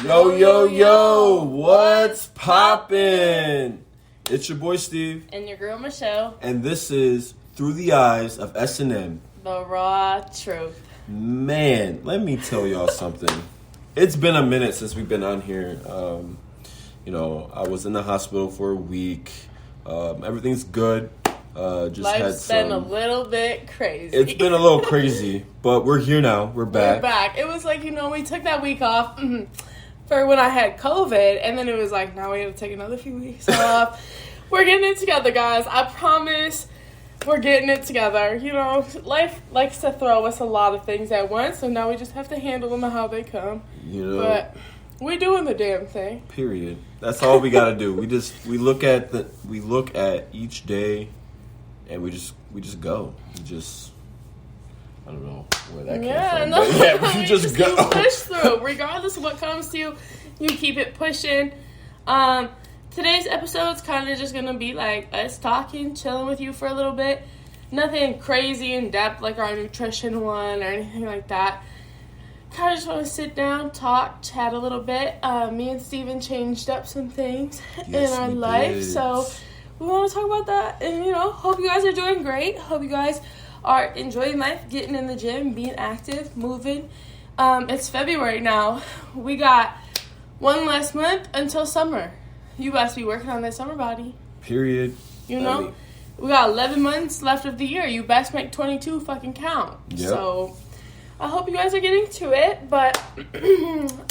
Yo, what's poppin'? It's your boy Steve. And your girl Michelle. And this is Through the Eyes of S&M. The raw truth. Man, let me tell y'all something. It's been a minute since we've been on here. I was in the hospital for a week. Everything's good. Life's been a little bit crazy. It's been a little crazy, but we're here now. We're back. It was like, we took that week off for when I had COVID, and then it was like, now we have to take another few weeks off. We're getting it together, guys. I promise we're getting it together. Life likes to throw us a lot of things at once, so now we just have to handle them how they come. But we're doing the damn thing. Period. That's all we gotta do. We look at each day, and we just go. I don't know where that came from. We just go. You push through. Regardless of what comes to you, you keep it pushing. Today's episode's kind of just gonna be like us talking, chilling with you for a little bit. Nothing crazy in depth like our nutrition one or anything like that. Kind of just want to sit down, talk, chat a little bit. Me and Steven changed up some things in our life, so we want to talk about that. And hope you guys are doing great. Hope you guys are enjoying life, getting in the gym, being active, moving. It's February now. We got one last month until summer. You guys be working on that summer body. Period. We got 11 months left of the year. You best make 22 fucking count. Yep. So I hope you guys are getting to it, but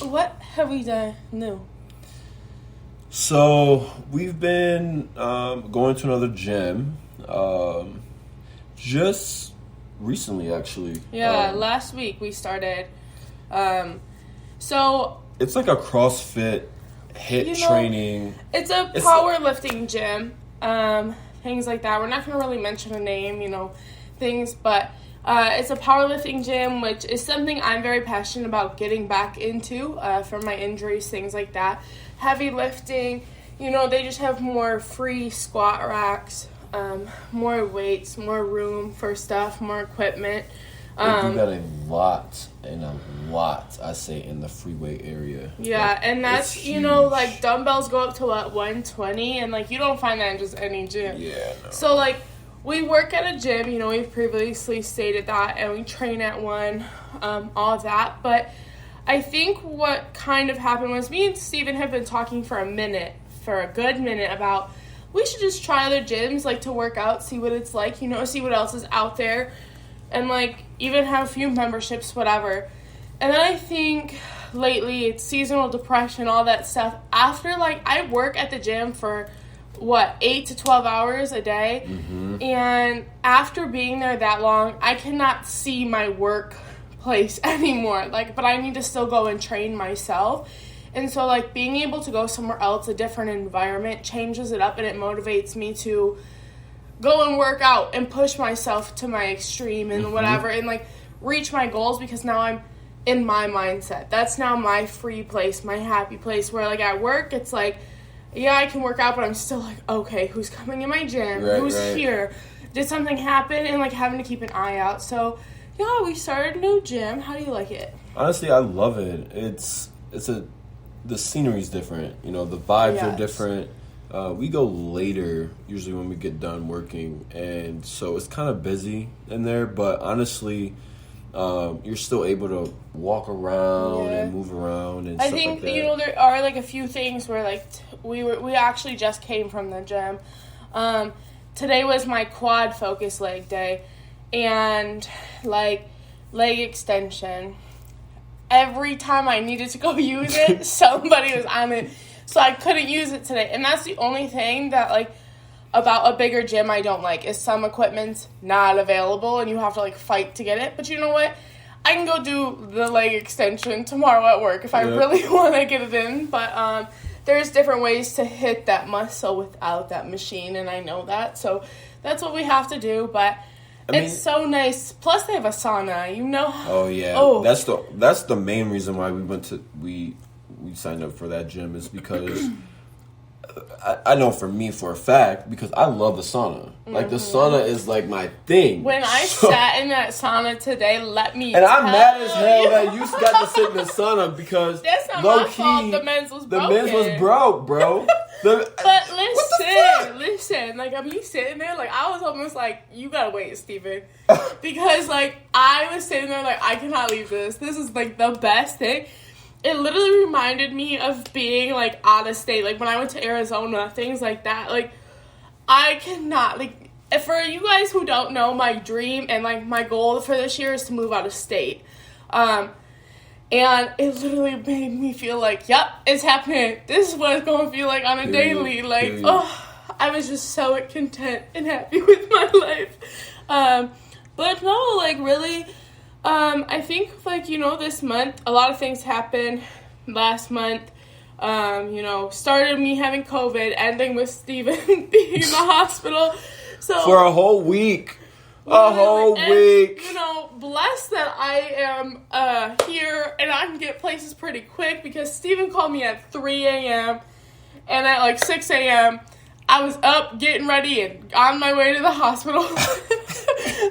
what have we done new? So we've been going to another gym just recently, actually. Yeah, last week we started. So it's like a CrossFit HIIT training. It's a powerlifting gym, things like that. We're not going to really mention a name, things, but it's a powerlifting gym, which is something I'm very passionate about getting back into for my injuries, things like that. Heavy lifting, they just have more free squat racks, more weights, more room for stuff, more equipment. They do got a lot, I say, in the freeway area. Yeah, and that's, like dumbbells go up to 120, and you don't find that in just any gym. Yeah, no. So we work at a gym, we've previously stated that, and we train at one, all of that, but I think what kind of happened was me and Steven have been talking for a good minute about we should just try other gyms, to work out, see what it's like, see what else is out there, and, even have a few memberships, whatever. And then I think lately it's seasonal depression, all that stuff. After, I work at the gym for, 8 to 12 hours a day, and after being there that long, I cannot see my workplace anymore, but I need to still go and train myself. And so, being able to go somewhere else, a different environment, changes it up, and it motivates me to go and work out and push myself to my extreme and whatever, and, reach my goals, because now I'm in my mindset. That's now my free place, my happy place, where, at work, it's yeah, I can work out, but I'm still okay, who's coming in my gym? Who's here? Did something happen? And, having to keep an eye out. So, yeah, we started a new gym. How do you like it? Honestly, I love it. The scenery's different. The vibes are different. We go later, usually when we get done working, and so it's kind of busy in there, but honestly, you're still able to walk around and move around and stuff like that. I think, there are, a few things where, we actually just came from the gym. Today was my quad focus leg day, and, leg extension. Every time I needed to go use it, somebody was on it. So I couldn't use it today. And that's the only thing that, about a bigger gym I don't like, is some equipment's not available and you have to, fight to get it. But you know what? I can go do the leg extension tomorrow at work if I really want to get it in. But there's different ways to hit that muscle without that machine, and I know that. So that's what we have to do. But it's so nice. Plus, they have a sauna, Oh, yeah. Oh. That's the main reason why we signed up for that gym, is because I know for me, for a fact, because I love the sauna. Like, the sauna is, like, my thing. When I sat in that sauna today, let me And I'm mad as hell that you got to sit in the sauna because that's not my fault. The men's was broken. The men's was broke, bro. But listen. Like, I'm me sitting there, like, I was almost like, you gotta wait, Steven. Because, like, I was sitting there, like, I cannot leave this. This is, like, the best thing. It literally reminded me of being, like, out of state. Like, when I went to Arizona, things like that. Like, I cannot, like, for you guys who don't know, my dream and, like, my goal for this year is to move out of state. And it literally made me feel like, yep, it's happening. This is what it's going to feel like on a daily. Like, I was just so content and happy with my life. But no, like, really... I think, like, you know, this month, a lot of things happened last month. You know, started me having COVID, ending with Steven being in the hospital. So for a whole week. A whole week. You know, blessed that I am here and I can get places pretty quick because Steven called me at 3 a.m. and at, like, 6 a.m., I was up, getting ready, and on my way to the hospital.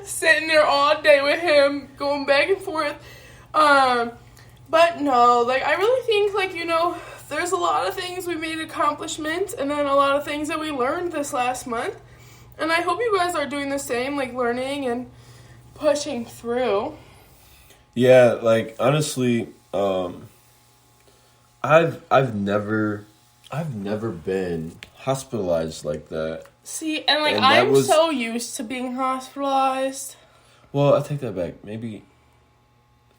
Sitting there all day with him, going back and forth. But no, like, I really think, like, you know, there's a lot of things we made accomplishments, and then a lot of things that we learned this last month. And I hope you guys are doing the same, like, learning and pushing through. Yeah, like, honestly, I've never been hospitalized like that. See, and, like, I'm so used to being hospitalized. Well, I take that back. Maybe...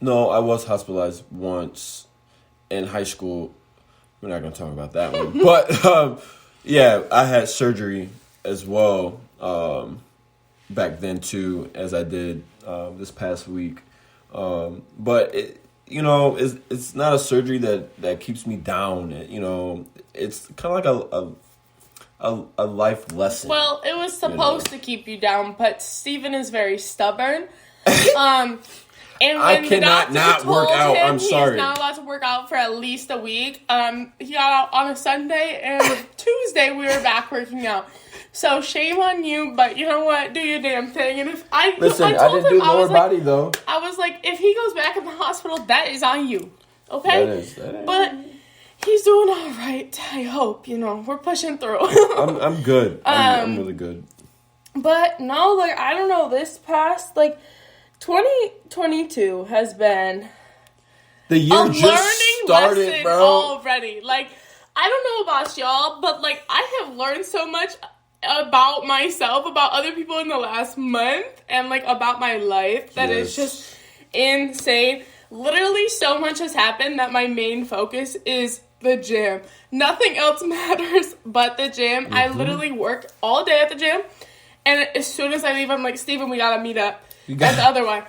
No, I was hospitalized once in high school. We're not going to talk about that one. But, yeah, I had surgery as well back then, too, as I did this past week. But, you know, it's not a surgery that keeps me down. You know, it's kind of like a life lesson. Well, it was supposed to keep you down, but Steven is very stubborn. And when I cannot not work out. I'm sorry. He's not allowed to work out for at least a week. He got out on a Sunday, and Tuesday we were back working out. So shame on you, but you know what? Do your damn thing. And if I didn't do lower body though. I was like, if he goes back in the hospital, that is on you. Okay? That is. But he's doing all right. I hope. You know, we're pushing through. I'm good. I'm really good. But no, like, I don't know. This past, like, 2022 has been the year just started, bro. Already. Like, I don't know about y'all, but, like, I have learned so much about myself, about other people in the last month, and, like, about my life that is just insane. Literally so much has happened that my main focus is the gym. Nothing else matters but the gym. Mm-hmm. I literally work all day at the gym, and as soon as I leave, I'm like, Steven, we gotta meet up at the other one.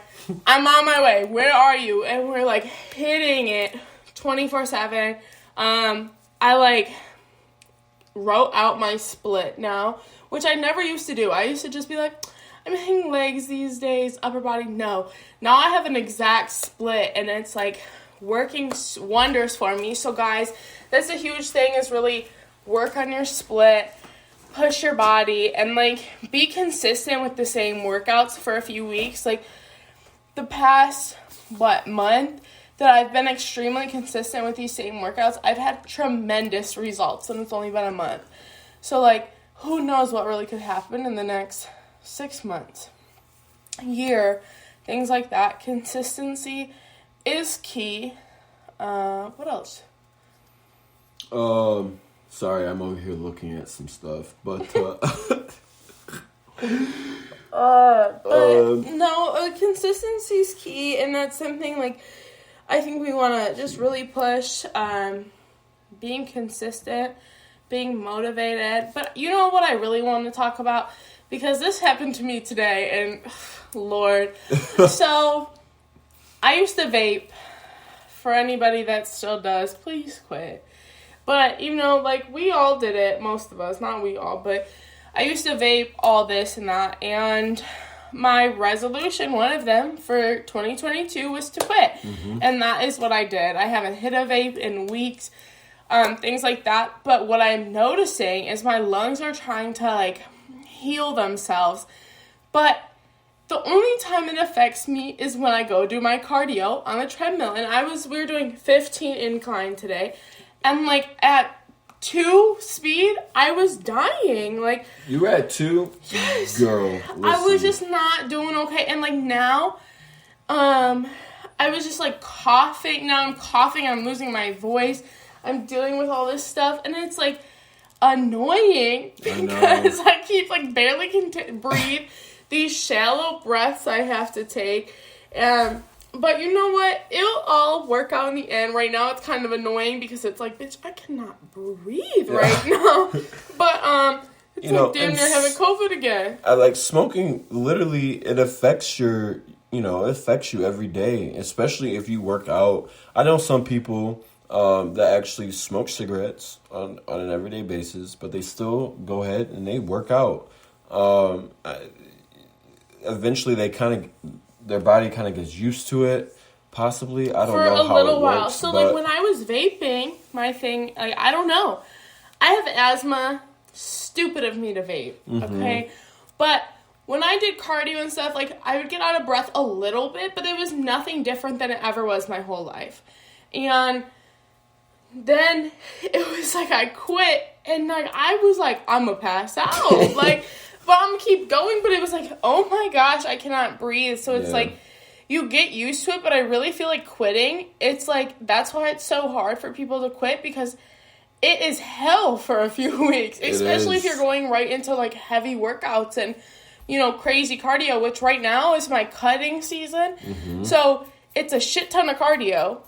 I'm on my way. Where are you? And we're, like, hitting it 24/7. I, like, wrote out my split now, which I never used to do. I used to just be like, I'm hitting legs these days, upper body. No. Now I have an exact split, and it's, like, working wonders for me. So, guys, that's a huge thing, is really work on your split, push your body, and, like, be consistent with the same workouts for a few weeks. Like, the past, month that I've been extremely consistent with these same workouts, I've had tremendous results, and it's only been a month. So, like, who knows what really could happen in the next 6 months, year, things like that. Consistency is key. What else? Sorry, I'm over here looking at some stuff, but no, consistency is key, and that's something, like, I think we want to just really push, being consistent, being motivated. But you know what I really want to talk about? Because this happened to me today, and Lord. So, I used to vape. For anybody that still does, please quit. But, you know, like, we all did it, most of us, not we all, but I used to vape all this and that, and my resolution, one of them for 2022, was to quit. Mm-hmm. And that is what I did. I haven't hit a vape in weeks. things like that. But what I'm noticing is my lungs are trying to, like, heal themselves. But the only time it affects me is when I go do my cardio on the treadmill. And we were doing 15 incline today. And, like, at 2 speed, I was dying. Like, you were at 2? Yes. Girl, listen. I was just not doing okay. And, like, now, I was just, like, coughing. Now I'm coughing. I'm losing my voice. I'm dealing with all this stuff. And it's, like, annoying because I keep, like, barely breathe. These shallow breaths I have to take. But you know what? It'll all work out in the end. Right now it's kind of annoying because it's like, bitch, I cannot breathe right now. But it's like damn near having COVID again. I like smoking. Literally, it affects it affects you every day, especially if you work out. I know some people that actually smoke cigarettes on an everyday basis, but they still go ahead and they work out. Eventually their body kind of gets used to it, possibly. I don't know how it works. For a little while. So, like, when I was vaping, my thing, like, I don't know. I have asthma. Stupid of me to vape, okay? But when I did cardio and stuff, like, I would get out of breath a little bit, but it was nothing different than it ever was my whole life. And then it was like I quit, and, like, I was like, I'm gonna pass out. Like, but I'm gonna keep going, but it was like, oh my gosh, I cannot breathe. So it's like, you get used to it, but I really feel like quitting, it's like, that's why it's so hard for people to quit, because it is hell for a few weeks, especially if you're going right into, like, heavy workouts and, crazy cardio, which right now is my cutting season. So it's a shit ton of cardio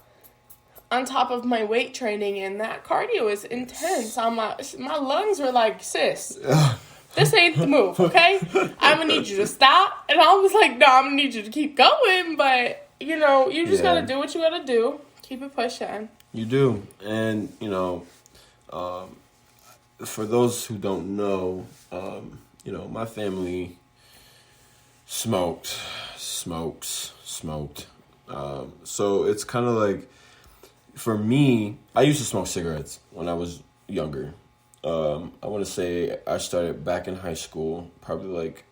on top of my weight training, and that cardio is intense. My lungs were like, sis, this ain't the move, okay? I'm going to need you to stop. And I was like, no, I'm going to need you to keep going. But, you just got to do what you got to do. Keep it pushing. You do. And, for those who don't know, my family smoked. So it's kind of like, for me, I used to smoke cigarettes when I was younger. I want to say I started back in high school, probably like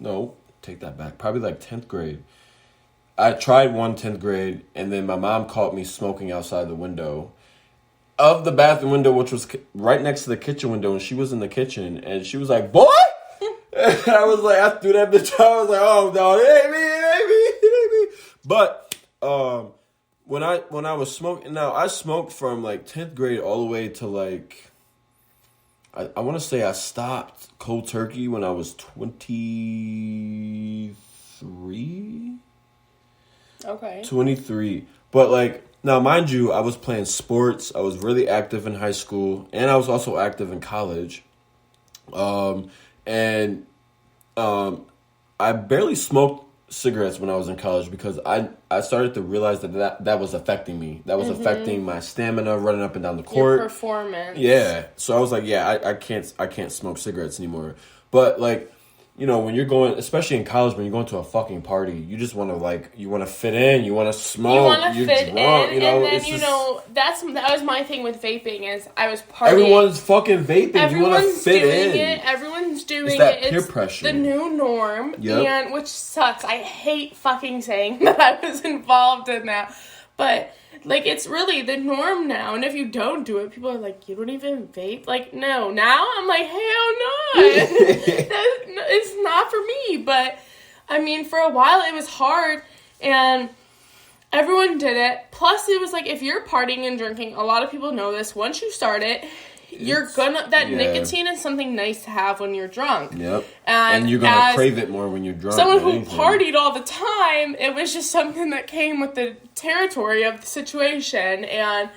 probably like 10th grade. I tried 10th grade, and then my mom caught me smoking outside the window of the bathroom window, which was right next to the kitchen window, and she was in the kitchen, and she was like, boy! And I was like, I threw that bitch out. I was like, oh, no, hey, me. But, when I was smoking, now I smoked from like 10th grade all the way to like, I want to say I stopped cold turkey when I was 23. Okay. 23. But like, now mind you, I was playing sports. I was really active in high school, and I was also active in college. I barely smoked cigarettes when I was in college because I started to realize that was affecting me. That was affecting my stamina, running up and down the court. Your performance. Yeah. So I was like, I can't smoke cigarettes anymore. But like, when you're going, especially in college, when you're going to a fucking party, you just want to you want to fit in, you want to smoke, you want to fit drunk, in, and then that was my thing with vaping is I was partying. Everyone's fucking vaping. You want to fit in. Everyone's doing that it. Peer it's pressure. The new norm, yep. And which sucks. I hate fucking saying that I was involved in that, but. Like, it's really the norm now, and if you don't do it, people are like, you don't even vape? Like, no. Now, I'm like, hell no. It's not for me, but, I mean, for a while, it was hard, and everyone did it. Plus, it was like, if you're partying and drinking, a lot of people know this, once you start it, nicotine is something nice to have when you're drunk. Yep. And you're going to crave it more when you're drunk. Someone who partied all the time, it was just something that came with the territory of the situation. And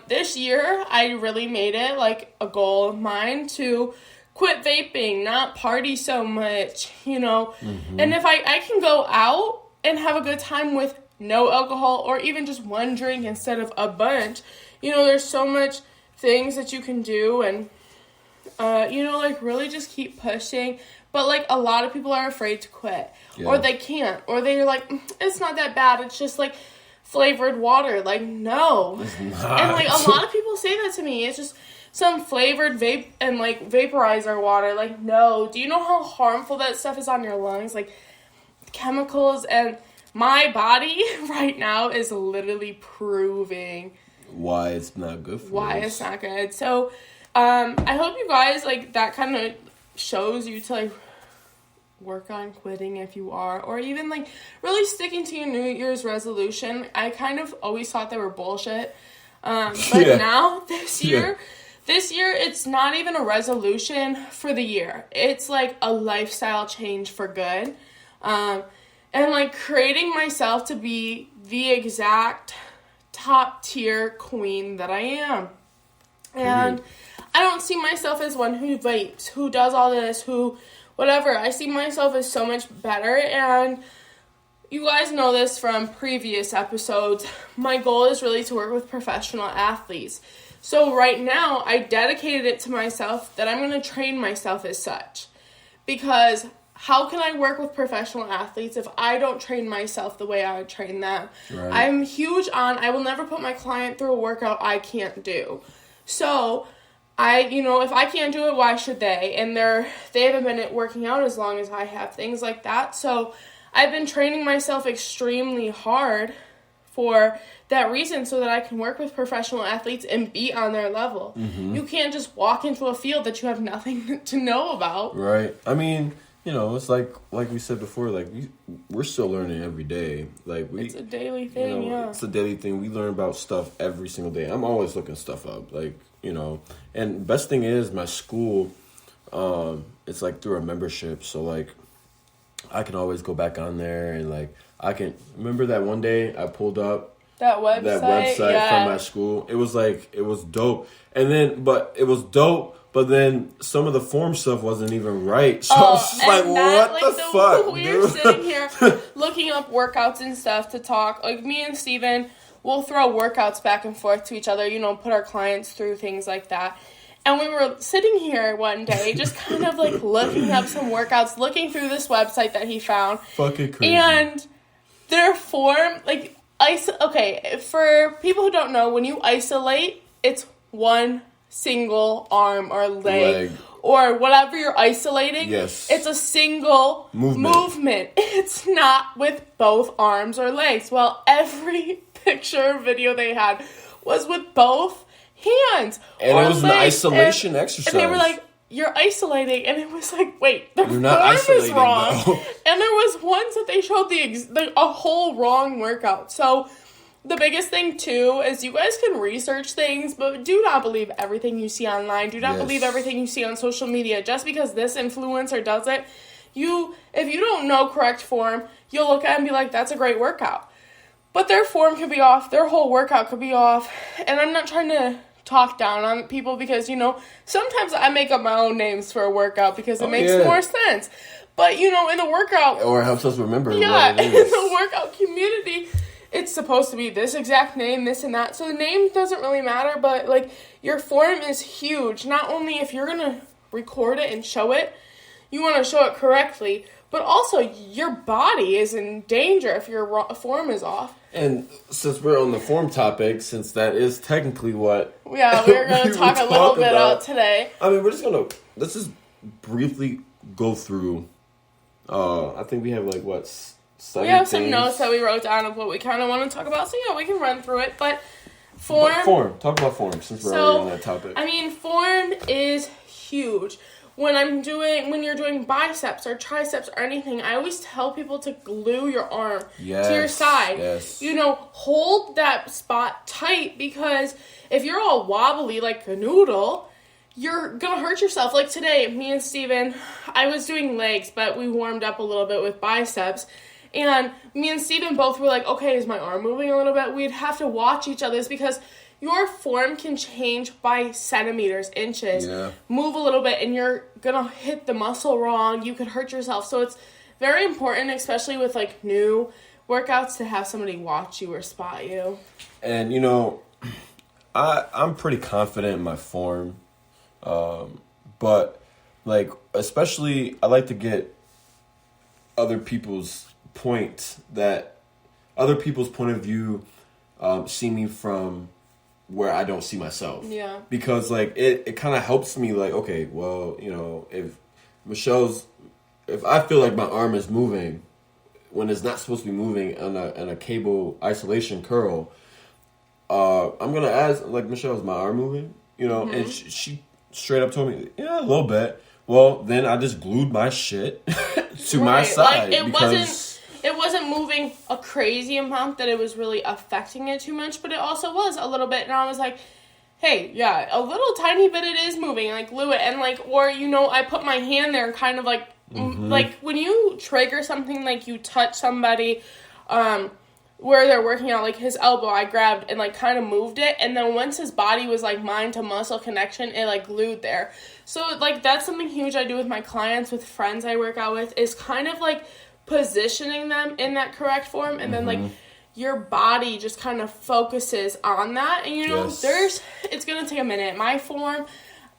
this year, I really made it like a goal of mine to quit vaping, not party so much, And if I can go out and have a good time with no alcohol or even just one drink instead of a bunch, there's so much things that you can do and really just keep pushing. But like a lot of people are afraid to quit or they can't or they're like, it's not that bad. It's just like flavored water. Like, no. It's not. And, like, a lot of people say that to me. It's just some flavored vape and, like, vaporizer water. Like, no. Do you know how harmful that stuff is on your lungs? Like, chemicals, and my body right now is literally proving why it's not good for why us. it's not good. So, I hope you guys, like, that kind of shows you to, like, work on quitting if you are, or even, like, really sticking to your New Year's resolution. I kind of always thought they were bullshit. But now, this year, it's not even a resolution for the year. It's, like, a lifestyle change for good. And, like, creating myself to be the exact top tier queen that I am. And I don't see myself as one who vapes, who does all this, who whatever. I see myself as so much better, and you guys know this from previous episodes. My goal is really to work with professional athletes. So right now, I dedicated it to myself that I'm going to train myself as such. Because how can I work with professional athletes if I don't train myself the way I would train them? Right. I'm huge on, I will never put my client through a workout I can't do. So, if I can't do it, why should they? And they haven't been working out as long as I have, things like that. So, I've been training myself extremely hard for that reason, so that I can work with professional athletes and be on their level. Mm-hmm. You can't just walk into a field that you have nothing to know about. Right. I mean, it's like we said before, like we're still learning every day. Like it's a daily thing, yeah. It's a daily thing. We learn about stuff every single day. I'm always looking stuff up, and best thing is my school, it's like through a membership. So like I can always go back on there and like I can remember that one day I pulled up that website from my school. It was dope. And then, but then some of the form stuff wasn't even right. So I was just like, what the fuck, we're sitting here looking up workouts and stuff to talk. Like, me and Steven, we'll throw workouts back and forth to each other, put our clients through things like that. And we were sitting here one day, just kind of like looking up some workouts, looking through this website that he found. Fucking crazy. And their form, like, okay, for people who don't know, when you isolate, it's one single arm or leg. Or whatever you're isolating. Yes. It's a single movement. It's not with both arms or legs. Well, every picture or video they had was with both hands. And it was an isolation exercise. And they were like, you're isolating. And it was like, wait, the you're not form is wrong. Though. And there was ones that they showed a whole wrong workout. So the biggest thing, too, is you guys can research things, but do not believe everything you see online. Do not believe everything you see on social media. Just because this influencer does it, if you don't know correct form, you'll look at it and be like, that's a great workout. But their form could be off. Their whole workout could be off. And I'm not trying to talk down on people because, sometimes I make up my own names for a workout because it makes more sense. But, in the workout... Or it helps us remember what it is. In the workout community... It's supposed to be this exact name, this and that. So the name doesn't really matter, but, like, your form is huge. Not only if you're going to record it and show it, you want to show it correctly, but also your body is in danger if your form is off. And since we're on the form topic, since that is technically what... Yeah, we're going to talk a little bit about today. I mean, let's just briefly go through, I think we have, like, we have some notes that we wrote down of what we kind of want to talk about, so we can run through it. But form. Talk about form since we're already on that topic. I mean, form is huge. When you're doing biceps or triceps or anything, I always tell people to glue your arm to your side. Yes. Hold that spot tight, because if you're all wobbly like a noodle, you're gonna hurt yourself. Like today, me and Steven, I was doing legs, but we warmed up a little bit with biceps. And me and Steven both were like, okay, is my arm moving a little bit? We'd have to watch each other's because your form can change by centimeters, inches. Yeah. Move a little bit and you're going to hit the muscle wrong. You could hurt yourself. So it's very important, especially with like new workouts, to have somebody watch you or spot you. And, I'm pretty confident in my form. But, like, especially I like to get other people's point of view see me from where I don't see myself. Yeah. Because, like, it kind of helps me, like, okay, well, you know, if I feel like my arm is moving when it's not supposed to be moving on a cable isolation curl, I'm going to ask, like, Michelle, is my arm moving? You know, and she straight up told me, yeah, a little bit. Well, then I just glued my shit to my side. Like, it wasn't moving a crazy amount that it was really affecting it too much, but it also was a little bit. And I was like, hey, yeah, a little tiny bit it is moving. Like, glue it. And, like, or, you know, I put my hand there and kind of, like, like, when you trigger something, like, you touch somebody, where they're working out, like, his elbow, I grabbed and, like, kind of moved it. And then once his body was, like, mind to muscle connection, it, like, glued there. So, like, that's something huge I do with my clients, with friends I work out with, is kind of, like, positioning them in that correct form, and then, like, your body just kind of focuses on that. And, you know, it's going to take a minute. My form,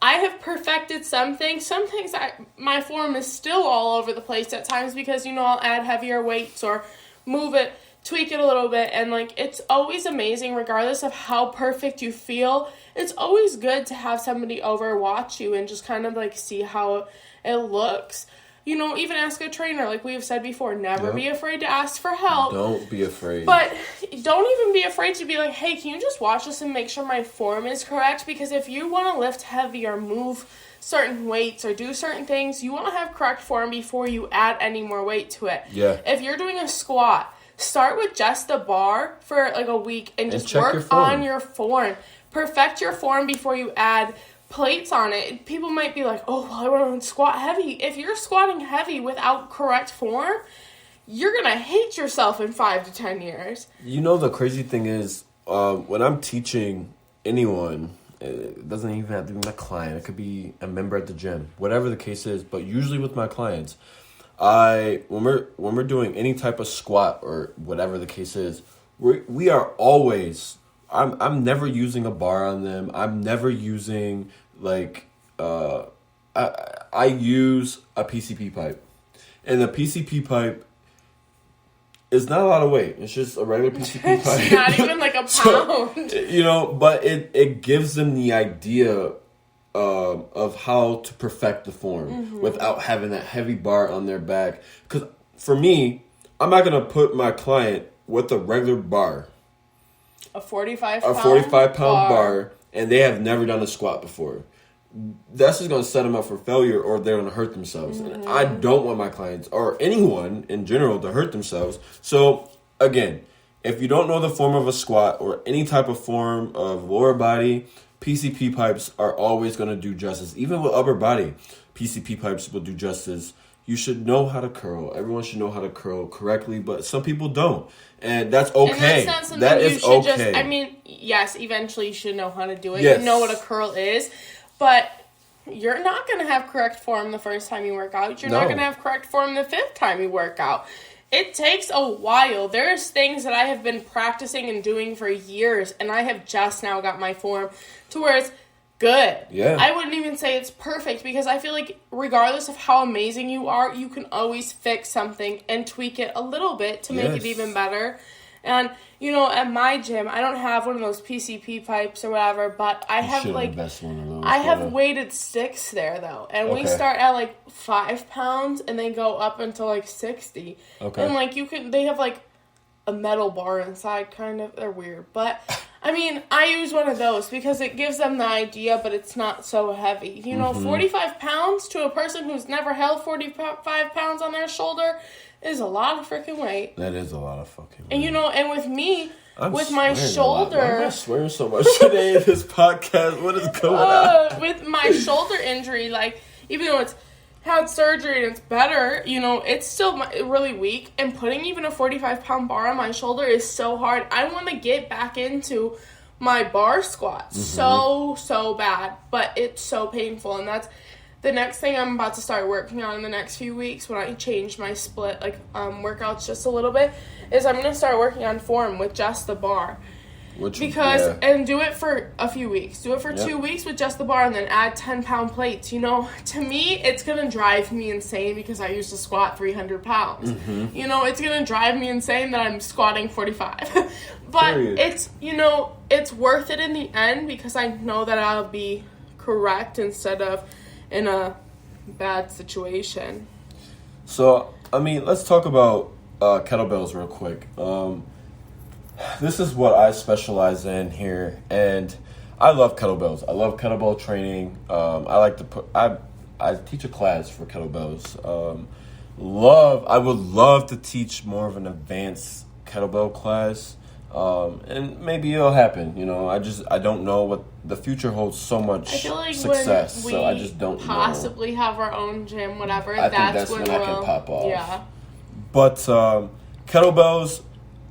I have perfected some things. Some things, my form is still all over the place at times because, you know, I'll add heavier weights or move it, tweak it a little bit. And, like, it's always amazing, regardless of how perfect you feel. It's always good to have somebody overwatch you and just kind of, like, see how it looks. You know, even ask a trainer, like we have said before. Never be afraid to ask for help. Don't be afraid. But don't even be afraid to be like, hey, can you just watch this and make sure my form is correct? Because if you want to lift heavy or move certain weights or do certain things, you want to have correct form before you add any more weight to it. Yeah. If you're doing a squat, start with just the bar for like a week and just work on your form. Perfect your form before you add plates on it. People might be like, oh, well, I want to squat heavy. If you're squatting heavy without correct form, you're going to hate yourself in 5 to 10 years. You know, the crazy thing is, when I'm teaching anyone, it doesn't even have to be my client. It could be a member at the gym, whatever the case is. But usually with my clients, when we're doing any type of squat or whatever the case is, we are always... I'm never using a bar on them. I'm never using, like, I use a PCP pipe. And the PCP pipe is not a lot of weight. It's just a regular PCP pipe. It's not even like a pound. So, you know, but it gives them the idea of how to perfect the form without having that heavy bar on their back. Because for me, I'm not going to put my client with a regular bar. A 45-pound bar, and they have never done a squat before. That's just going to set them up for failure, or they're going to hurt themselves. And I don't want my clients, or anyone in general, to hurt themselves. So, again, if you don't know the form of a squat or any type of form of lower body, PCP pipes are always going to do justice. Even with upper body, PCP pipes will do justice. You should know how to curl. Everyone should know how to curl correctly, but some people don't. And that's okay. And that's not something that you is should okay. just... I mean, yes, eventually you should know how to do it. Yes. You know what a curl is. But you're not going to have correct form the first time you work out. You're not going to have correct form the 5th time you work out. It takes a while. There's things that I have been practicing and doing for years, and I have just now got my form to where it's good. Yeah. I wouldn't even say it's perfect, because I feel like regardless of how amazing you are, you can always fix something and tweak it a little bit to make it even better. And, you know, at my gym, I don't have one of those PCP pipes or whatever, but I have, like, I have weighted sticks there, though. And we start at, like, 5 pounds, and they go up until, like, 60. Okay. And, like, they have, like, a metal bar inside, kind of. They're weird. But, I mean, I use one of those because it gives them the idea, but it's not so heavy. You know, 45 pounds to a person who's never held 45 pounds on their shoulder is a lot of freaking weight. That is a lot of fucking weight. And, you know, and with me, with my shoulder... Why am I swearing so much today in this podcast? What is going on? With my shoulder injury, like, even though it's had surgery and it's better, you know, it's still really weak. And putting even a 45-pound bar on my shoulder is so hard. I want to get back into my bar squat so bad. But it's so painful. And that's the next thing I'm about to start working on in the next few weeks when I change my split, like, workouts just a little bit, is I'm going to start working on form with just the bar. And do it for a few weeks. Do it for 2 weeks with just the bar, and then add 10-pound plates. You know, to me, it's gonna drive me insane because I used to squat 300 pounds. Mm-hmm. You know, it's gonna drive me insane that I'm squatting 45. But it's, you know, it's worth it in the end because I know that I'll be correct instead of in a bad situation. So, I mean, let's talk about kettlebells real quick. This is what I specialize in here, and I love kettlebells. I love kettlebell training. I teach a class for kettlebells. I would love to teach more of an advanced kettlebell class. And maybe it'll happen, you know. I don't know what the future holds. So much I feel like success, when so I just don't possibly have our own gym, whatever. I think that's when I can pop off. Yeah. But kettlebells,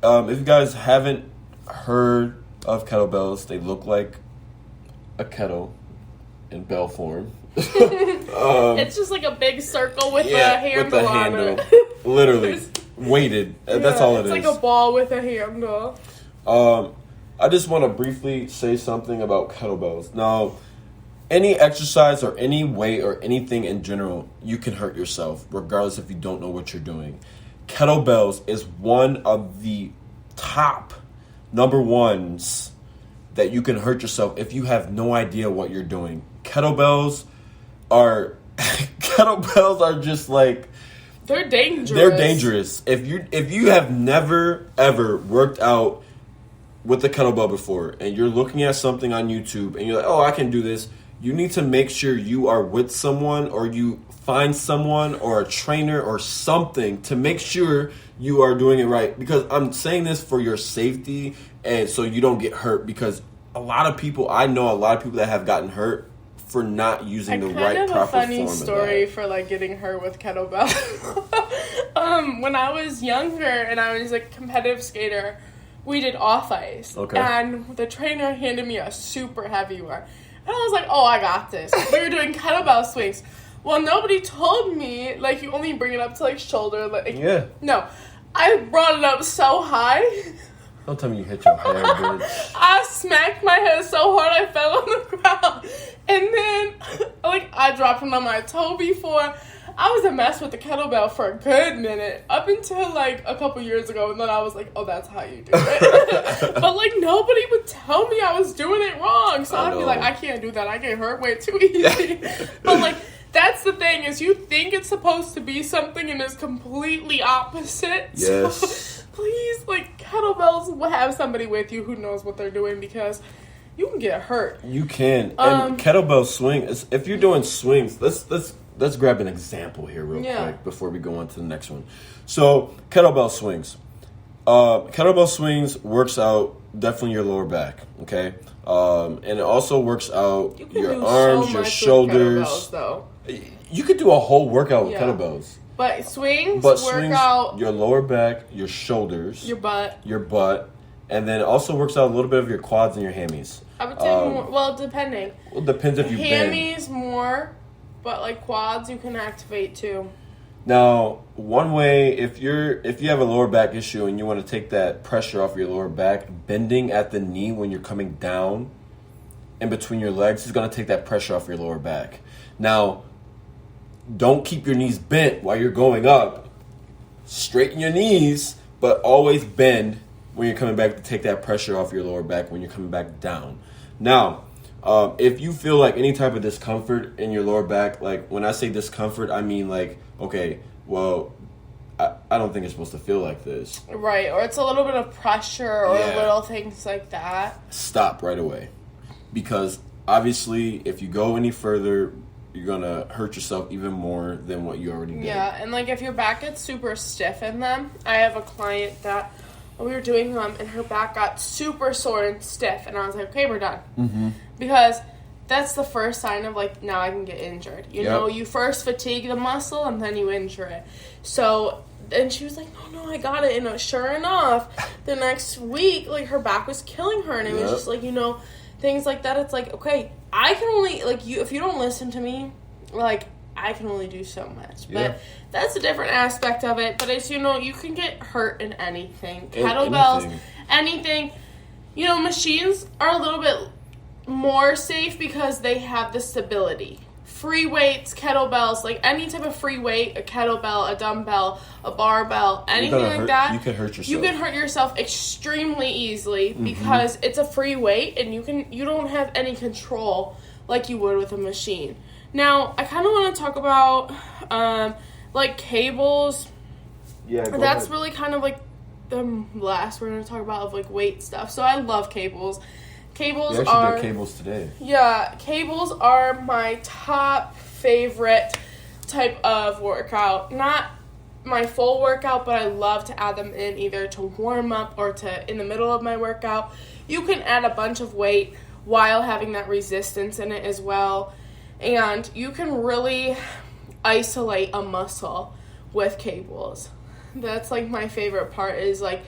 if you guys haven't heard of kettlebells, they look like a kettle in bell form. It's just like a big circle with a handle on it. Literally. Weighted. That's all it is. It's like a ball with a handle. I just want to briefly say something about kettlebells. Now, any exercise or any weight or anything in general, you can hurt yourself, regardless if you don't know what you're doing. Kettlebells is one of the top number ones that you can hurt yourself if you have no idea what you're doing. Kettlebells are just like, they're dangerous. They're dangerous. If you have never ever worked out with a kettlebell before and you're looking at something on YouTube and you're like, "Oh, I can do this." You need to make sure you are with someone, or you find someone or a trainer or something to make sure you are doing it right, because I'm saying this for your safety and so you don't get hurt, because I know a lot of people that have gotten hurt for not using the right proper form of that. I have a funny story for like getting hurt with kettlebell. When I was younger and I was a competitive skater, we did off ice. Okay. And the trainer handed me a super heavy one. And I was like, "Oh, I got this." We were doing kettlebell swings. Well, nobody told me, like, you only bring it up to, like, shoulder. Like, yeah. No. I brought it up so high. Don't tell me you hit your hair, bitch. I smacked my head so hard I fell on the ground. And then, like, I dropped it on my toe before. I was a mess with the kettlebell for a good minute. Up until, like, a couple years ago. And then I was like, "Oh, that's how you do it." But, like, nobody would tell me I was doing it wrong. So I'd be like, "I can't do that. I get hurt way too easy." But, like, that's the thing, is you think it's supposed to be something and it's completely opposite. Yes. So please, like, kettlebells will have somebody with you who knows what they're doing, because you can get hurt. You can. And kettlebell swing, if you're doing swings, let's grab an example here real quick before we go on to the next one. So, kettlebell swings. Kettlebell swings works out definitely your lower back, okay? And it also works out your arms, your shoulders. Though. You could do a whole workout with kettlebells. But swings work out your lower back, your shoulders, your butt, and then it also works out a little bit of your quads and your hammies. I would say more. Well, depending. Well, it depends if you bend. Hammies more, but like quads you can activate too. Now, one way, if you have a lower back issue and you want to take that pressure off your lower back, bending at the knee when you're coming down in between your legs is going to take that pressure off your lower back. Now, don't keep your knees bent while you're going up. Straighten your knees, but always bend when you're coming back to take that pressure off your lower back when you're coming back down. Now, if you feel like any type of discomfort in your lower back, like when I say discomfort, I mean like, okay, well, I don't think it's supposed to feel like this. Right, or it's a little bit of pressure or little things like that. Stop right away. Because obviously, if you go any further, you're going to hurt yourself even more than what you already did. Yeah, and like if your back gets super stiff in them, I have a client that we were doing them and her back got super sore and stiff, and I was like, "Okay, we're done." Mm-hmm. Because that's the first sign of like, now I can get injured. You know, you first fatigue the muscle and then you injure it. So, and she was like, no, I got it. And sure enough, the next week, like her back was killing her, and it was just like, you know, things like that. It's like, okay, I can only, like, if you don't listen to me, like, I can only do so much. But that's a different aspect of it. But it's, you know, you can get hurt in anything. Kettlebells, anything. Machines are a little bit more safe because they have the stability. Free weights, kettlebells, like any type of free weight, a kettlebell, a dumbbell, a barbell, anything like that. You can hurt yourself. You can hurt yourself extremely easily because it's a free weight and you don't have any control like you would with a machine. Now, I kind of want to talk about like cables. Yeah, that's ahead. really kind of like the last we're going to talk about of like weight stuff. So I love cables. Cables we actually did cables today. Yeah, cables are my top favorite type of workout. Not my full workout, but I love to add them in either to warm up or to in the middle of my workout. You can add a bunch of weight while having that resistance in it as well. And you can really isolate a muscle with cables. That's like my favorite part is like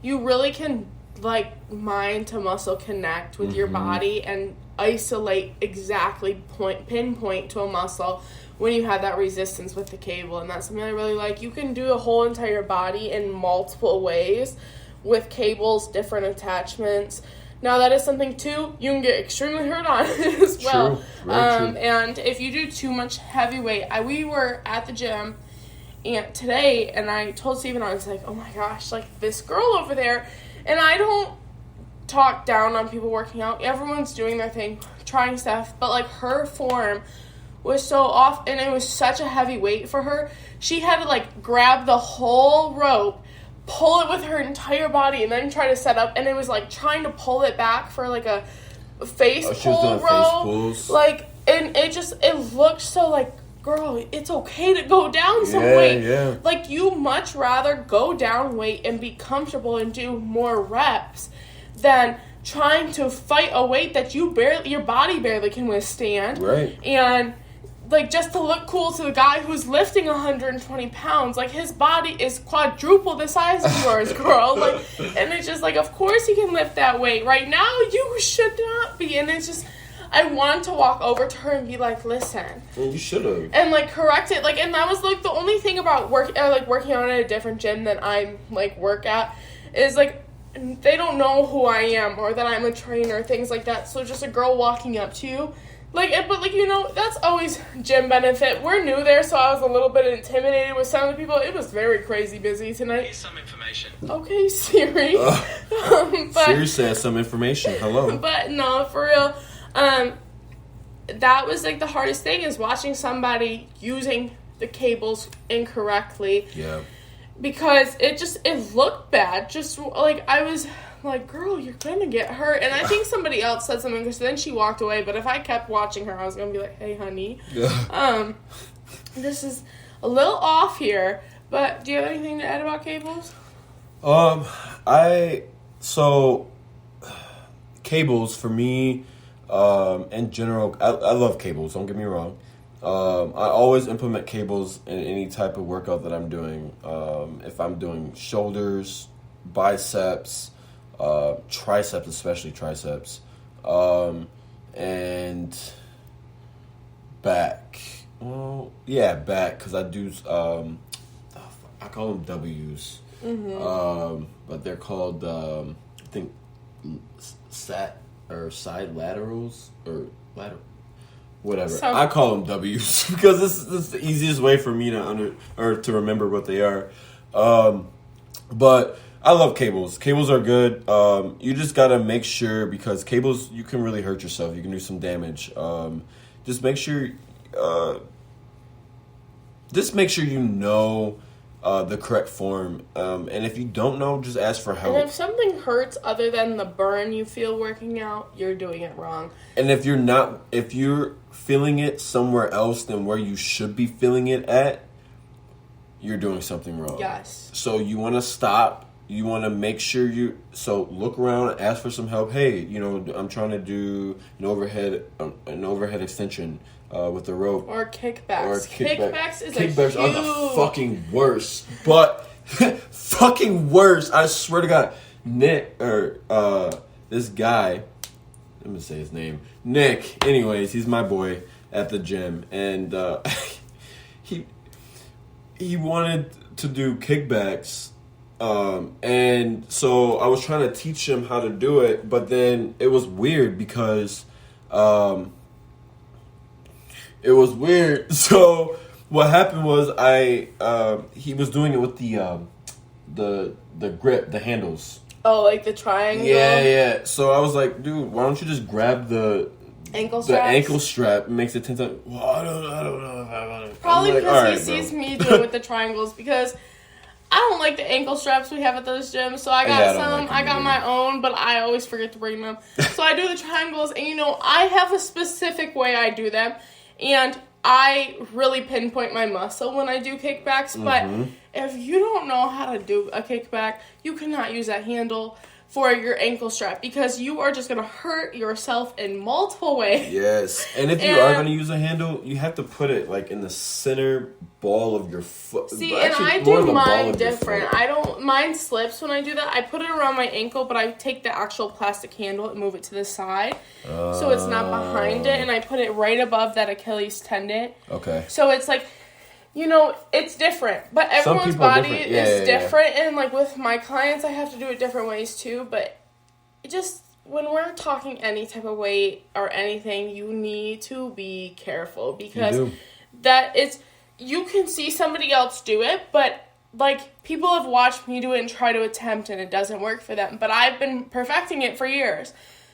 you really can like mind to muscle connect with your body and isolate exactly pinpoint to a muscle when you have that resistance with the cable. And that's something I really like. You can do a whole entire body in multiple ways with cables, different attachments. Now that is something too you can get extremely hurt on as well. True. Very true. And if you do too much heavy weight, we were at the gym today and I told Steven, I was like, oh my gosh, like this girl over there. And I don't talk down on people working out. Everyone's doing their thing, trying stuff. But, like, her form was so off, and it was such a heavy weight for her. She had to, like, grab the whole rope, pull it with her entire body, and then try to set up. And it was, like, trying to pull it back for, like, a face pull row. Like, and it looked so, like, girl, it's okay to go down some weight. Yeah. Like, you much rather go down weight and be comfortable and do more reps than trying to fight a weight that your body barely can withstand. Right. And, like, just to look cool to the guy who's lifting 120 pounds, like, his body is quadruple the size of yours, girl. Like, and it's just like, of course he can lift that weight. Right now, you should not be. And it's just, I want to walk over to her and be like, listen. Well, you should have. And, like, correct it. Like, and that was, like, the only thing about working out at a different gym than I, like, work at is, like, they don't know who I am or that I'm a trainer, things like that. So just a girl walking up to you. Like, but, like, that's always gym benefit. We're new there, so I was a little bit intimidated with some of the people. It was very crazy busy tonight. Here's some information. Okay, Siri. Siri says some information. Hello. But, no, for real. That was like the hardest thing is watching somebody using the cables incorrectly. Yeah. Because it looked bad. Just like I was like, girl, you're gonna get hurt. And I think somebody else said something because then she walked away. But if I kept watching her, I was gonna be like, hey, honey, this is a little off here. But do you have anything to add about cables? Cables for me. In general, I love cables, don't get me wrong. I always implement cables in any type of workout that I'm doing. If I'm doing shoulders, biceps, triceps, especially triceps, and back. Well, yeah, back, because I do, I call them W's. But they're called, I think, side laterals or lateral, whatever. I call them W's because this is the easiest way for me to remember what they are. But I love cables. Cables are good. You just gotta make sure because cables you can really hurt yourself. You can do some damage. Just make sure. You know. The correct form, and if you don't know, just ask for help. And if something hurts other than the burn you feel working out, you're doing it wrong. And if you're feeling it somewhere else than where you should be feeling it at, you're doing something wrong. Yes. So you want to stop. You want to make sure look around and ask for some help. Hey, I'm trying to do an overhead extension. With the rope. Or kickbacks. Kickbacks is Kickbacks are the fucking worst. But, fucking worst. I swear to God. Nick, this guy, let me say his name. Nick, anyways, he's my boy at the gym. And, he wanted to do kickbacks. And so I was trying to teach him how to do it, but then it was weird because it was weird. So what happened was he was doing it with the grip, the handles. Oh, like the triangle? Yeah. So I was like, dude, why don't you just grab the ankle strap? It makes it 10 times. Well, I don't know if I want to. Probably because he sees me do it with the triangles, because I don't like the ankle straps we have at those gyms. So I got some. I got my own, but I always forget to bring them. So I do the triangles, and I have a specific way I do them, and I really pinpoint my muscle when I do kickbacks. But if you don't know how to do a kickback, you cannot use that handle for your ankle strap, because you are just going to hurt yourself in multiple ways. Yes. And if you are going to use a handle, you have to put it like in the center ball of your foot. See, and I do mine different. Mine slips when I do that. I put it around my ankle, but I take the actual plastic handle and move it to the side. So it's not behind it, and I put it right above that Achilles tendon. Okay. So it's like, it's different, but everyone's body is different, and like with my clients, I have to do it different ways too, but just when we're talking any type of weight or anything, you need to be careful, because you can see somebody else do it, but like people have watched me do it and try to attempt, and it doesn't work for them, but I've been perfecting it for years.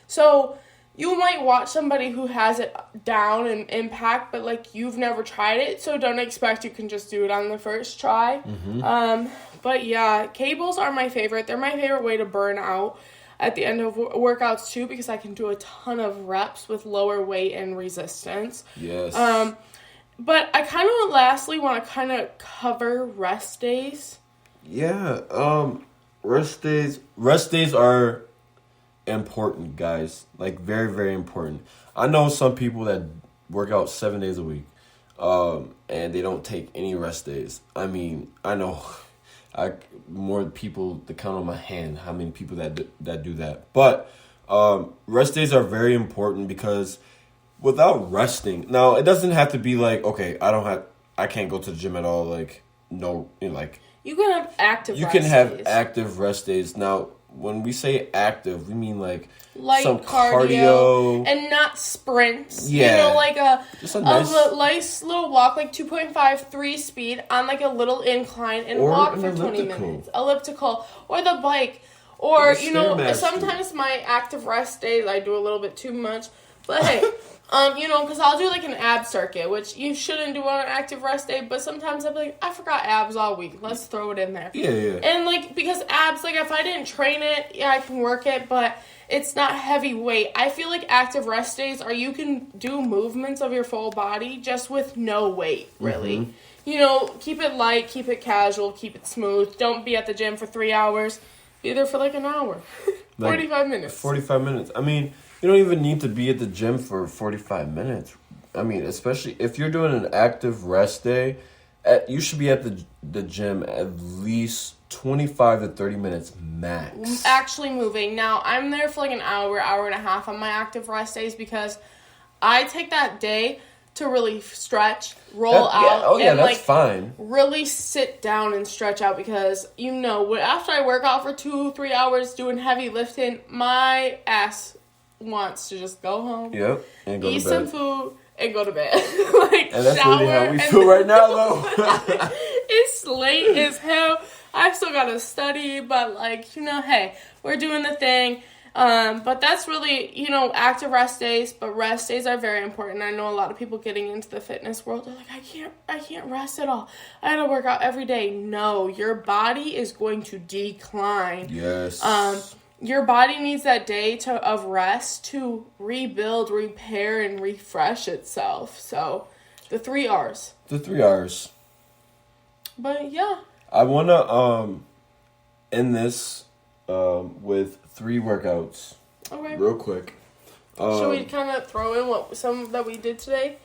So you might watch somebody who has it down in impact, but like you've never tried it, so don't expect you can just do it on the first try. But yeah, cables are my favorite. They're my favorite way to burn out at the end of workouts too, because I can do a ton of reps with lower weight and resistance. Yes. But I kind of lastly want to kind of cover rest days. Yeah. Rest days are important, guys. Like very, very important. I know some people that work out 7 days a week, and they don't take any rest days. I mean, I know more people to count on my hand how many people that do that. But rest days are very important, because without resting, now it doesn't have to be like, okay, I can't go to the gym at all. Like no, like you can have active. You can have active rest days. Now, when we say active, we mean like light some cardio and not sprints. Yeah. Like a nice little walk, like 2.5-3 speed on like a little incline, and walk for 20 minutes. Elliptical, or the bike, or sometimes my active rest days I do a little bit too much, but hey. Because I'll do like an ab circuit, which you shouldn't do on an active rest day, but sometimes I'll be like, I forgot abs all week. Let's throw it in there. Yeah. And like, because abs, like if I didn't train it, yeah, I can work it, but it's not heavy weight. I feel like active rest days you can do movements of your full body just with no weight, really. Keep it light, keep it casual, keep it smooth. Don't be at the gym for 3 hours. Be there for like an hour. 45 minutes. 45 minutes. I mean, you don't even need to be at the gym for 45 minutes. I mean, especially if you're doing an active rest day, you should be at the gym at least 25 to 30 minutes max. Actually moving. Now, I'm there for like an hour and a half on my active rest days, because I take that day to really stretch, roll out, and that's fine. Really sit down and stretch out, because after I work out for 2-3 hours doing heavy lifting, my ass wants to just go home, and go eat to bed. some food, and go to bed. And that's really how we feel right now, though. It's late as hell. I still gotta study, but hey, we're doing the thing. But that's really, active rest days. But rest days are very important. I know a lot of people getting into the fitness world, they're like, I can't rest at all. I gotta work out every day. No, your body is going to decline. Yes. Your body needs that day of rest to rebuild, repair, and refresh itself. So, the 3 R's. The 3 R's. But, yeah. I want to end this with 3 workouts. Okay. Real quick. Should we kind of throw in some that we did today?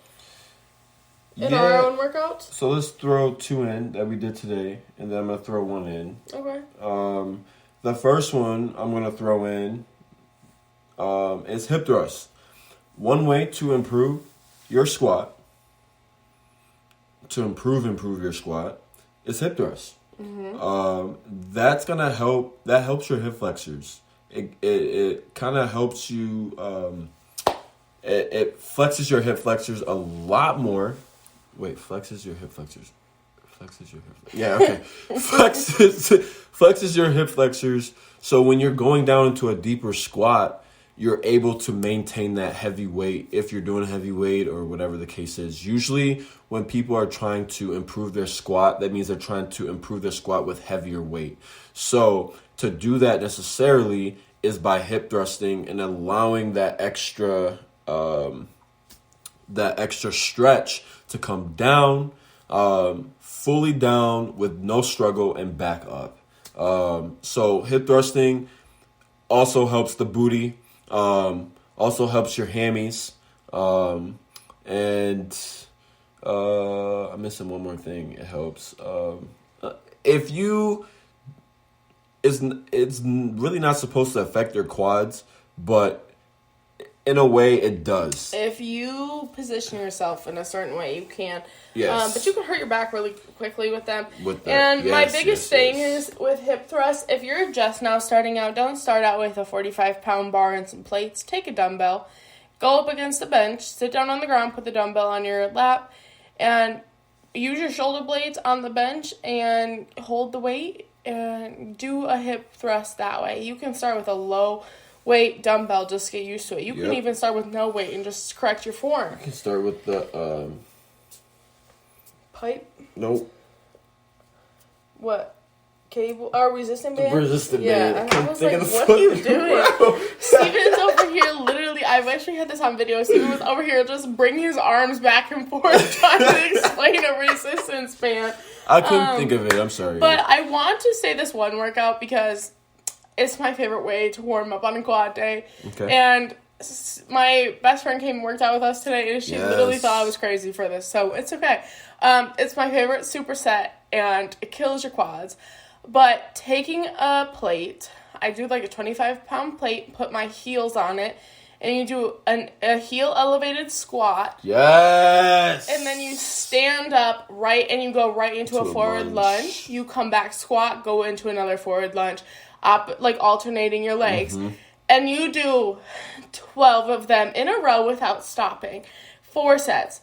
In our own workouts? So let's throw 2 in that we did today, and then I'm going to throw 1 in. Okay. The first one I'm going to throw in is hip thrust. One way to improve your squat, is hip thrust. That's gonna help. That helps your hip flexors. It kind of helps you. It flexes your hip flexors a lot more. Wait, flexes your hip flexors. Flexes your hip flexors. Yeah, okay. flexes your hip flexors. So when you're going down into a deeper squat, you're able to maintain that heavy weight if you're doing heavy weight or whatever the case is. Usually when people are trying to improve their squat, that means they're trying to improve their squat with heavier weight. So to do that necessarily is by hip thrusting and allowing that extra stretch to come down, fully down with no struggle and back up. So hip thrusting also helps the booty, also helps your hammies, and I'm missing one more thing. It helps. If you, it's really not supposed to affect your quads, but in a way it does. If you position yourself in a certain way, you can. Yes. But you can hurt your back really quickly with them. With that. And Yes, my biggest thing yes. is with hip thrusts, if you're just now starting out, don't start out with a 45-pound bar and some plates. Take a dumbbell, go up against the bench, sit down on the ground, put the dumbbell on your lap, and use your shoulder blades on the bench and hold the weight and do a hip thrust that way. You can start with a low weight dumbbell, just get used to it. You can even start with no weight and just correct your form. You can start with the Pipe? nope. What? Cable? Or resistant band? Resistant band. I was like, what are you doing? Steven's over here literally, I've actually had this on video. Steven was over here just bringing his arms back and forth trying to explain a resistance band. I couldn't think of it. I'm sorry. But I want to say this one workout because it's my favorite way to warm up on a quad day. Okay. And my best friend came and worked out with us today, and she literally thought I was crazy for this. So it's okay. It's my favorite superset, and it kills your quads. But taking a plate, I do like a 25-pound plate, put my heels on it, and you do a heel elevated squat. Yes. And then you stand up and you go right into a forward lunge. You come back, squat, go into another forward lunge, like alternating your legs. Mm-hmm. And you do 12 of them in a row without stopping. 4 sets.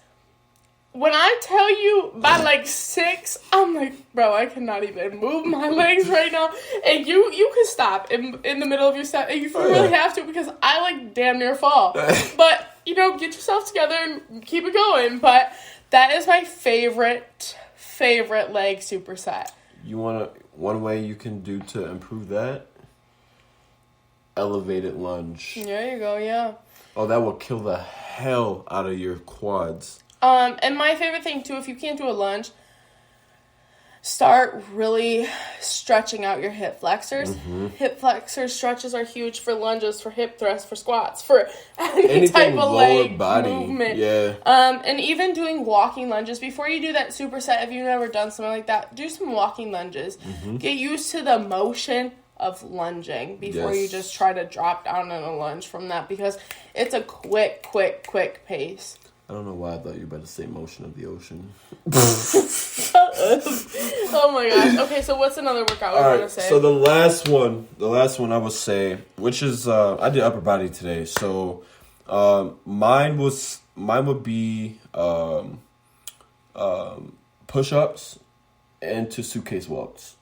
When I tell you by like 6, I'm like, bro, I cannot even move my legs right now. And you can stop in the middle of your set. And you really have to, because I like damn near fall. But, get yourself together and keep it going. But that is my favorite leg superset. You one way you can do to improve that? Elevated lunge. There you go, yeah. Oh, that will kill the hell out of your quads. And my favorite thing, too, if you can't do a lunge, start really stretching out your hip flexors. Mm-hmm. Hip flexor stretches are huge for lunges, for hip thrusts, for squats, for any type of leg body movement. Yeah. And even doing walking lunges. Before you do that superset, if you've never done something like that, do some walking lunges. Mm-hmm. Get used to the motion of lunging before you just try to drop down in a lunge from that, because it's a quick pace. I don't know why I thought you were about to say motion of the ocean. Oh my gosh. Okay, so what's another workout we want to say? So the last one I would say, which is, I did upper body today. So mine would be push-ups into suitcase walks.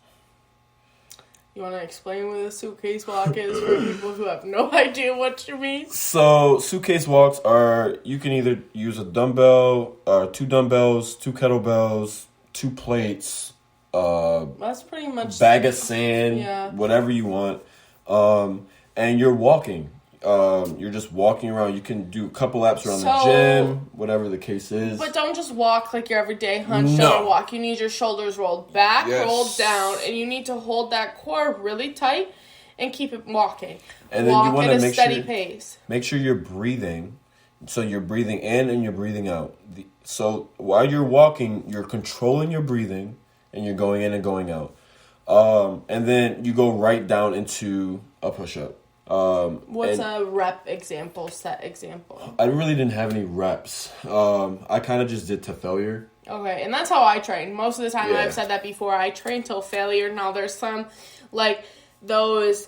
You want to explain what a suitcase walk is for people who have no idea what you mean? So, suitcase walks are, you can either use a dumbbell, or 2 dumbbells, 2 kettlebells, 2 plates, that's pretty much bag of sand, whatever you want, and you're walking. You're just walking around. You can do a couple laps around the gym, whatever the case is. But don't just walk like your everyday hunched over walk. You need your shoulders rolled back, rolled down, and you need to hold that core really tight and keep it walking. And then you want to make steady pace. Make sure you're breathing. So you're breathing in and you're breathing out. So while you're walking, you're controlling your breathing and you're going in and going out. And then you go right down into a push-up. What's a rep example, set example? I really didn't have any reps. I kind of just did to failure. Okay, and that's how I train. Most of the time, I've said that before, I train till failure. Now, there's some, like, those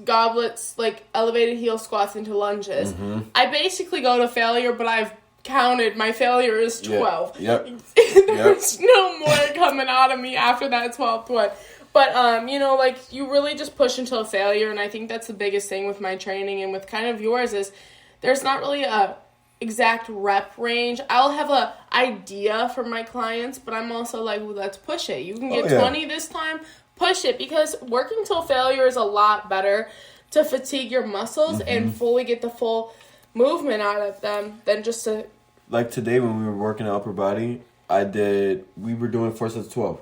goblets, like, elevated heel squats into lunges. Mm-hmm. I basically go to failure, but I've counted. My failure is 12. Yep. There's no more coming out of me after that 12th one. But, you know, like, you really just push until failure, and I think that's the biggest thing with my training and with kind of yours is there's not really a exact rep range. I'll have a idea for my clients, but I'm also like, well, let's push it. You can get 20 this time, push it, because working till failure is a lot better to fatigue your muscles and fully get the full movement out of them than just to... Like today when we were working out upper body, we were doing 4 sets of 12,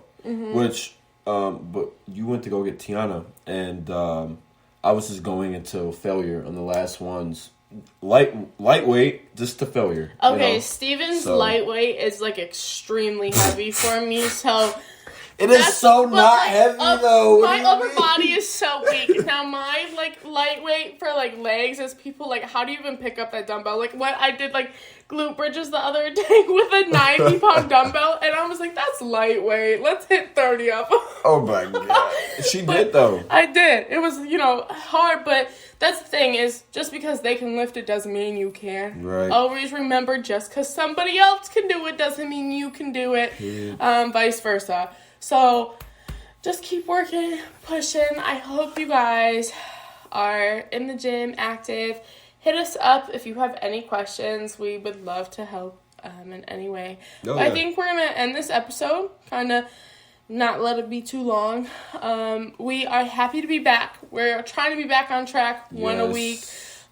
which... but you went to go get Tiana, and I was just going until failure on the last ones. Lightweight, just to failure. Okay, you know? Steven's lightweight is like extremely heavy for me, so... It is so not heavy though. My upper body is so weak. Now my like lightweight for like legs is people like, how do you even pick up that dumbbell? Like what I did like glute bridges the other day with a 90-pound dumbbell, and I was like, that's lightweight. Let's hit 30 up. Oh my god, she did though. I did. It was hard, but that's the thing is just because they can lift it doesn't mean you can. Right. Always remember, just because somebody else can do it doesn't mean you can do it. Vice versa. So, just keep working, pushing. I hope you guys are in the gym, active. Hit us up if you have any questions. We would love to help in any way. I think we're going to end this episode, kind of not let it be too long. We are happy to be back. We're trying to be back on track, one a week.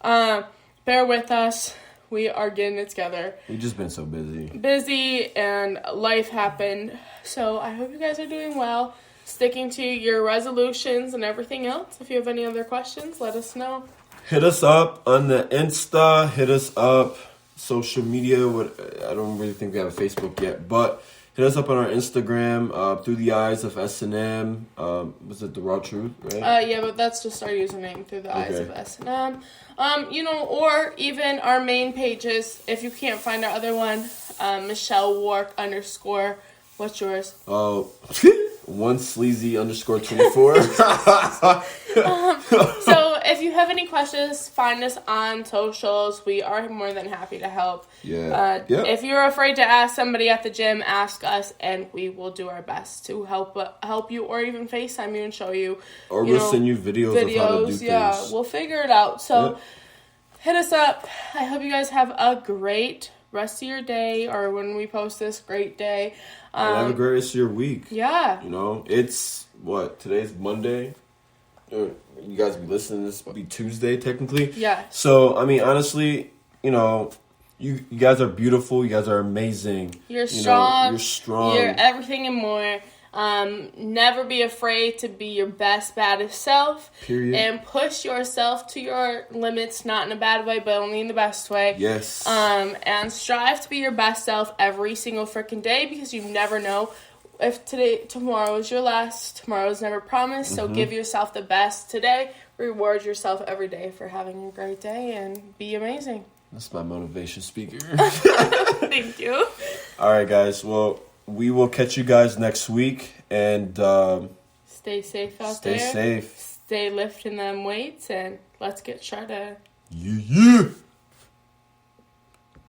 Bear with us. We are getting it together. We've just been so busy. Busy, and life happened. So I hope you guys are doing well, sticking to your resolutions and everything else. If you have any other questions, let us know. Hit us up on the Insta. Hit us up social media. I don't really think we have a Facebook yet, but hit us up on our Instagram, Through the Eyes of S&M. Was it The Raw Truth, right? Yeah, but that's just our username, Through the Eyes of S&M. Or even our main pages. If you can't find our other one, Michelle Wark _ What's yours? Oh, one sleazy _24. So if you have any questions, find us on socials. We are more than happy to help. Yeah. If you're afraid to ask somebody at the gym, ask us, and we will do our best to help you, or even FaceTime you and show you. Or we'll send you videos of how to do things. Yeah, we'll figure it out. So hit us up. I hope you guys have a great rest of your day, or when we post this, great day. And have a great rest of your week. Yeah. It's today's Monday. You guys be listening, this will be Tuesday technically. Yeah. So, I mean, honestly, you guys are beautiful. You guys are amazing. You're strong. You're strong. You're everything and more. Never be afraid to be your best, baddest self. Period. And push yourself to your limits, not in a bad way, but only in the best way. Yes. And strive to be your best self every single freaking day, because you never know if tomorrow is your last. Tomorrow is never promised. So give yourself the best today. Reward yourself every day for having a great day, and be amazing. That's my motivation speaker. Thank you. All right, guys. Well, we will catch you guys next week, and stay safe out there. Stay safe. Stay lifting them weights, and let's get started. Yeah.